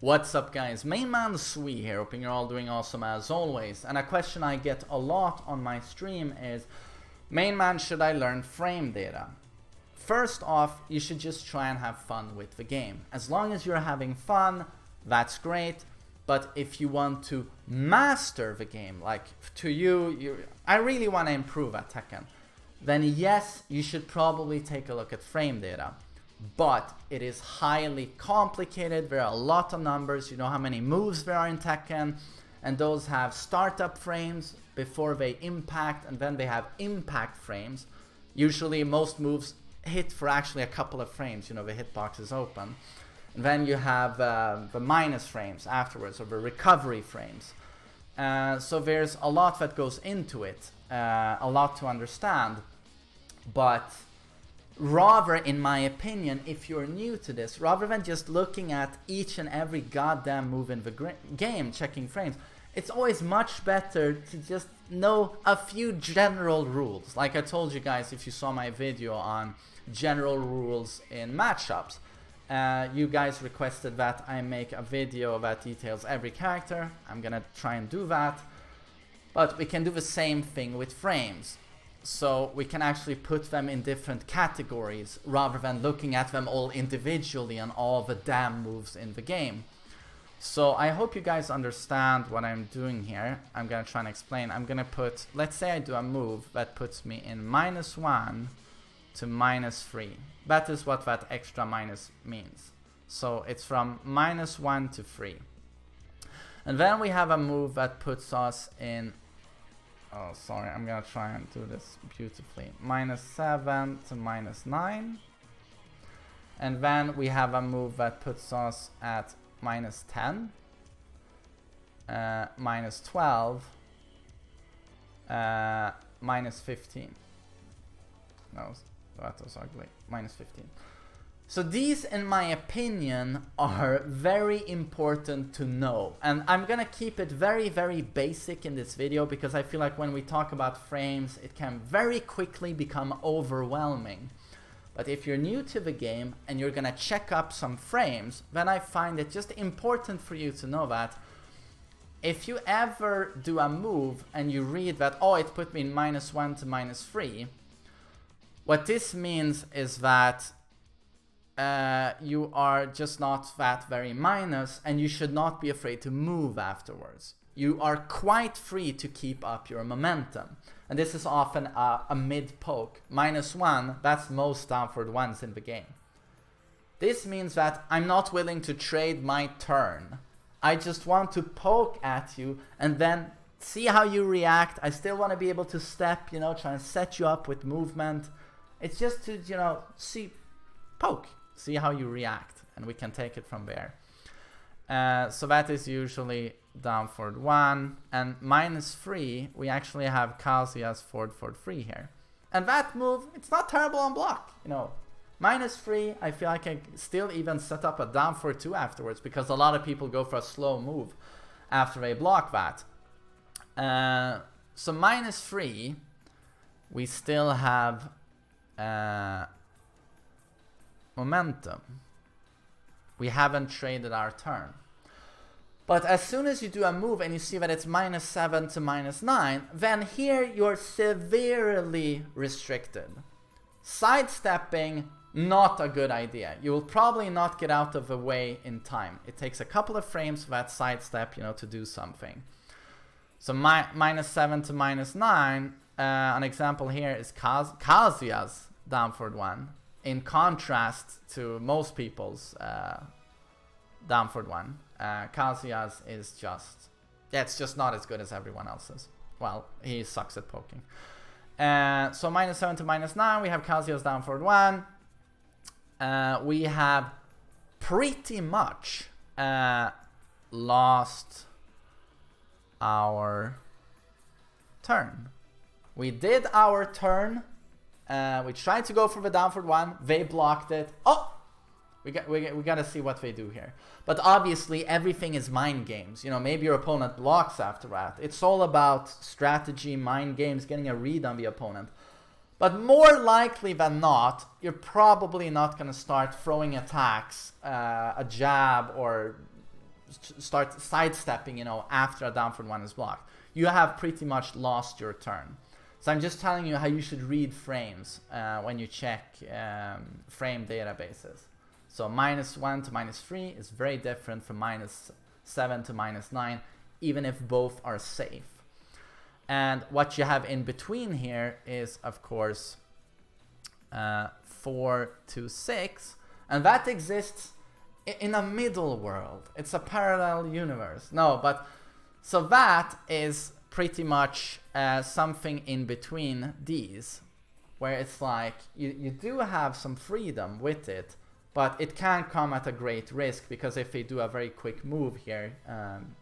What's up, guys? MainManSWE here, hoping you're all doing awesome as always. And a question I get a lot on my stream is, Mainman, should I learn frame data? First off, you should just try and have fun with the game. As long as you're having fun, that's great. But if you want to master the game, like to you, I really want to improve at Tekken, then yes, you should probably take a look at frame data. But it is highly complicated. There are a lot of numbers. You know how many moves there are in Tekken, and those have startup frames before they impact, and then they have impact frames. Usually most moves hit for actually a couple of frames, you know, the hitbox is open. And then you have the minus frames afterwards, or the recovery frames. So there's a lot that goes into it, a lot to understand. But rather, in my opinion, if you're new to this, rather than just looking at each and every goddamn move in the game, checking frames, it's always much better to just know a few general rules. Like I told you guys, if you saw my video on general rules in matchups, you guys requested that I make a video that details every character. I'm gonna try and do that. But we can do the same thing with frames. So we can actually put them in different categories rather than looking at them all individually and all the damn moves in the game. So I hope you guys understand what I'm doing here. I'm gonna try and explain. I'm gonna put, let's say I do a move that puts me in -1 to -3. That is what that extra minus means. So it's from -1 to 3. And then we have a move that puts us in, oh sorry, I'm gonna try and do this beautifully, -7 to -9. And then we have a move that puts us at -10, -12, -15. No, that was ugly. -15. So these, in my opinion, are very important to know. And I'm gonna keep it very, very basic in this video, because I feel like when we talk about frames, it can very quickly become overwhelming. But if you're new to the game and you're gonna check up some frames, then I find it just important for you to know that if you ever do a move and you read that, oh, it put me in -1 to -3, what this means is that you are just not that very minus, and you should not be afraid to move afterwards. You are quite free to keep up your momentum. And this is often a mid poke. -1, that's most downward ones in the game. This means that I'm not willing to trade my turn. I just want to poke at you and then see how you react. I still want to be able to step, you know, try and set you up with movement. It's just to, you know, poke, see how you react, and we can take it from there. So that is usually down forward 1, and -3, we actually have Kazuya's forward 3 here. And that move, it's not terrible on block, you know. -3, I feel like I still even set up a down forward 2 afterwards, because a lot of people go for a slow move after they block that. So -3, we still have momentum. We haven't traded our turn. But as soon as you do a move and you see that it's -7 to -9, then here you're severely restricted. Sidestepping, not a good idea. You will probably not get out of the way in time. It takes a couple of frames for that sidestep, you know, to do something. So -7 to -9, an example here is Kazuya's down forward 1. In contrast to most people's down forward 1. Kazuya's is just, yeah, it's just not as good as everyone else's. Well, he sucks at poking. So -7 to -9, we have Kazuya's down forward 1. We have pretty much lost our turn. We did our turn. We tried to go for the down forward 1. They blocked it. Oh! We gotta see what they do here. But obviously everything is mind games. You know, maybe your opponent blocks after that. It's all about strategy, mind games, getting a read on the opponent. But more likely than not, you're probably not gonna start throwing attacks, a jab, or start sidestepping, you know, after a down forward 1 is blocked, you have pretty much lost your turn. So I'm just telling you how you should read frames when you check frame databases. So -1 to -3 is very different from -7 to -9, even if both are safe. And what you have in between here is, of course, 4 to 6, and that exists in a middle world. It's a parallel universe. No, but so that is pretty much something in between these, where it's like you do have some freedom with it, but it can come at a great risk, because if they do a very quick move here,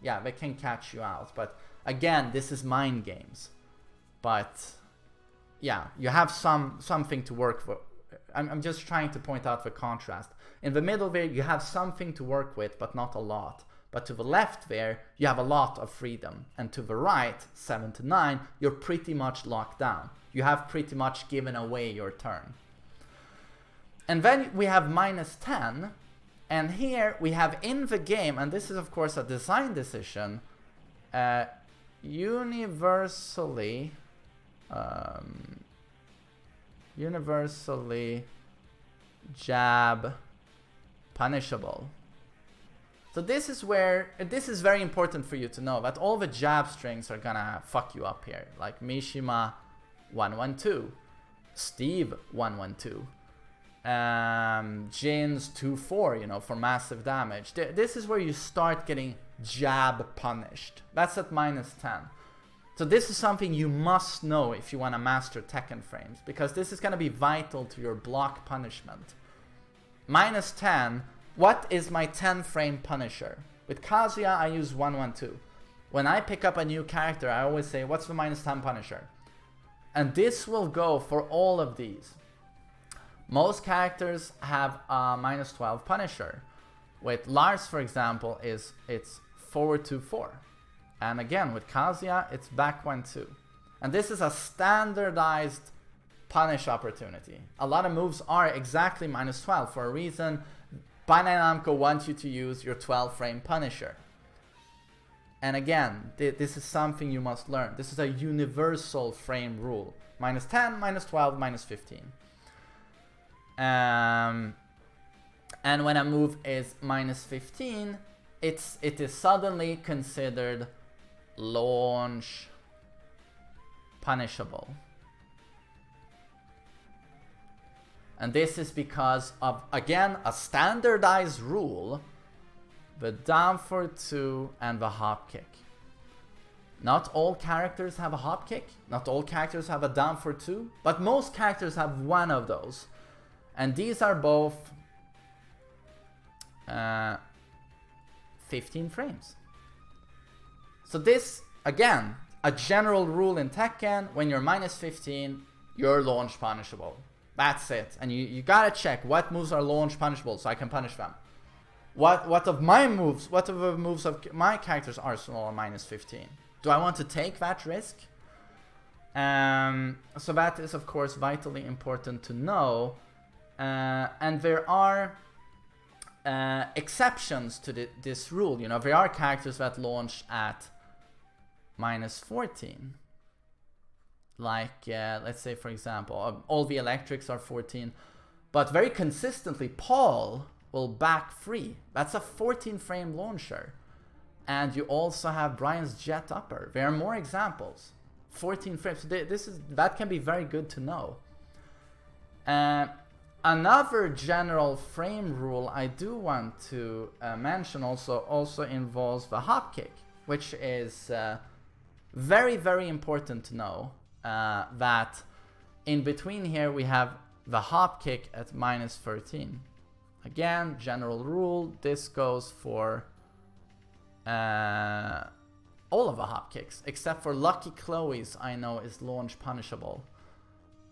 yeah, they can catch you out. But again, this is mind games. But yeah, you have something to work for. I'm just trying to point out the contrast. In the middle there, you have something to work with, but not a lot. But to the left there, you have a lot of freedom. And to the right, 7 to 9, you're pretty much locked down. You have pretty much given away your turn. And then we have -10. And here we have in the game, and this is of course a design decision, universally jab punishable. So this is where, this is very important for you to know, that all the jab strings are gonna fuck you up here. Like Mishima 112, Steve 112, Jin's 2-4, you know, for massive damage. This is where you start getting jab punished. That's at -10. So this is something you must know if you want to master Tekken frames, because this is going to be vital to your block punishment. -10, what is my 10 frame punisher? With Kazuya I use 112. When I pick up a new character, I always say, what's the -10 punisher? And this will go for all of these. Most characters have a -12 punisher. With Lars, for example, it's forward 2-4. And again, with Kazuya, it's back 1-2. And this is a standardized punish opportunity. A lot of moves are exactly -12 for a reason. Bandai Namco wants you to use your 12 frame punisher. And again, this is something you must learn. This is a universal frame rule. -10, -12, -15. And when a move is -15, it is suddenly considered launch punishable. And this is because of, again, a standardized rule, the down for 2 and the hop kick. Not all characters have a hop kick, not all characters have a down for 2, but most characters have one of those. And these are both 15 frames. So this, again, a general rule in Tekken, when you're -15, you're launch punishable. That's it. And you gotta check what moves are launch punishable so I can punish them. What of my moves, what of the moves of my character's arsenal are -15? Do I want to take that risk? So that is of course vitally important to know. And there are exceptions to this rule. You know, there are characters that launch at -14. Like, let's say for example, all the electrics are 14, but very consistently Paul will back 3. That's a 14 frame launcher. And you also have Brian's jet upper. There are more examples. 14 frames. That can be very good to know. Another general frame rule I do want to mention also involves the hop kick, which is very, very important to know. That in between here we have the hop kick at -13. Again, general rule, this goes for all of the hop kicks, except for Lucky Chloe's, I know is launch punishable.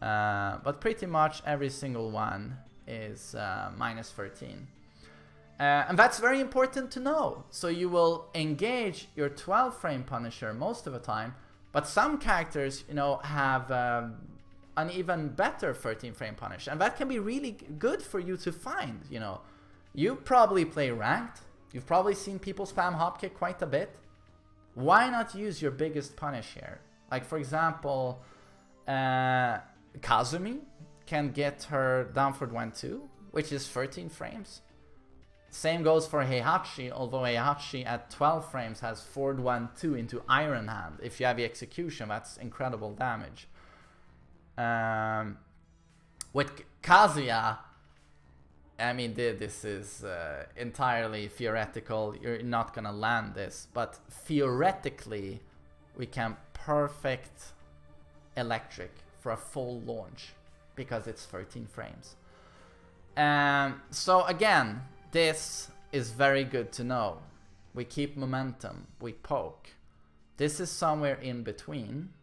But pretty much every single one is -13. And that's very important to know. So you will engage your 12 frame punisher most of the time, but some characters, you know, have an even better 13 frame punish, and that can be really good for you to find. You know, you probably play ranked, You've probably seen people spam hopkick quite a bit. Why not use your biggest punish here? Like, for example, Kazumi can get her down forward 1-2, which is 13 frames. Same goes for Heihachi, although Heihachi at 12 frames has forward 1-2 into Iron Hand. If you have the execution, that's incredible damage. With Kazuya, I mean, this is entirely theoretical. You're not gonna land this, but theoretically, we can perfect electric for a full launch because it's 13 frames. So again, this is very good to know. We keep momentum, we poke. This is somewhere in between.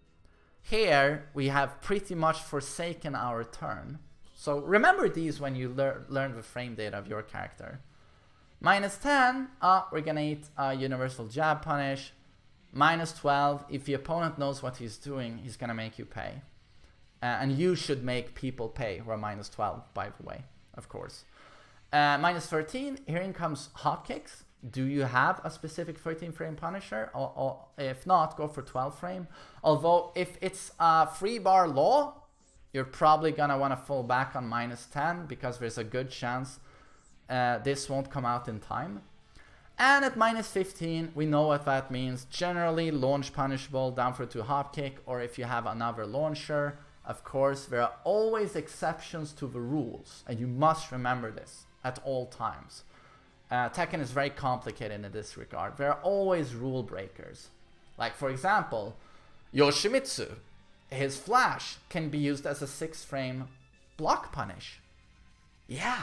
Here, we have pretty much forsaken our turn. So remember these when you learn the frame data of your character. -10, we're gonna eat a universal jab punish. -12, if the opponent knows what he's doing, he's gonna make you pay. And you should make people pay who are -12, by the way, of course. -13, here comes hopkicks. Do you have a specific 13 frame punisher? Or if not, go for 12 frame. Although if it's a free bar law, you're probably gonna want to fall back on -10 because there's a good chance this won't come out in time. And at -15, we know what that means. Generally, launch punishable down for 2 hopkick, or if you have another launcher. Of course, there are always exceptions to the rules, and you must remember this at all times. Tekken is very complicated in this regard. There are always rule breakers. Like, for example, Yoshimitsu, his flash can be used as a 6 frame block punish. Yeah,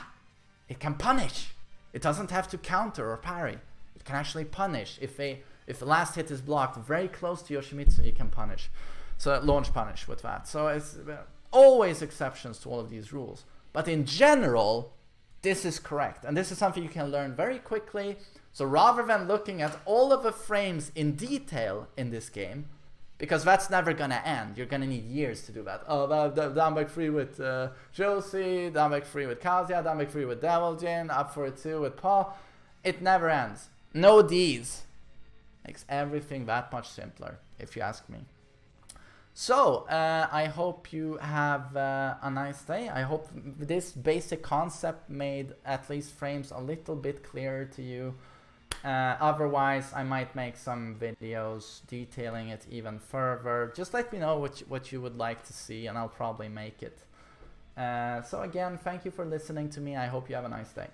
it can punish. It doesn't have to counter or parry. It can actually punish. If the last hit is blocked very close to Yoshimitsu, you can punish. So launch punish with that. So it's always exceptions to all of these rules. But in general, this is correct. And this is something you can learn very quickly. So rather than looking at all of the frames in detail in this game, because that's never gonna end. You're gonna need years to do that. Oh, down back 3 with Josie, down back 3 with Kazuya, down back 3 with Devil Jin, up for 2 with Paul. It never ends. No D's. Makes everything that much simpler, if you ask me. So, I hope you have a nice day. I hope this basic concept made at least frames a little bit clearer to you. Otherwise, I might make some videos detailing it even further. Just let me know what you would like to see, and I'll probably make it. So again, thank you for listening to me. I hope you have a nice day.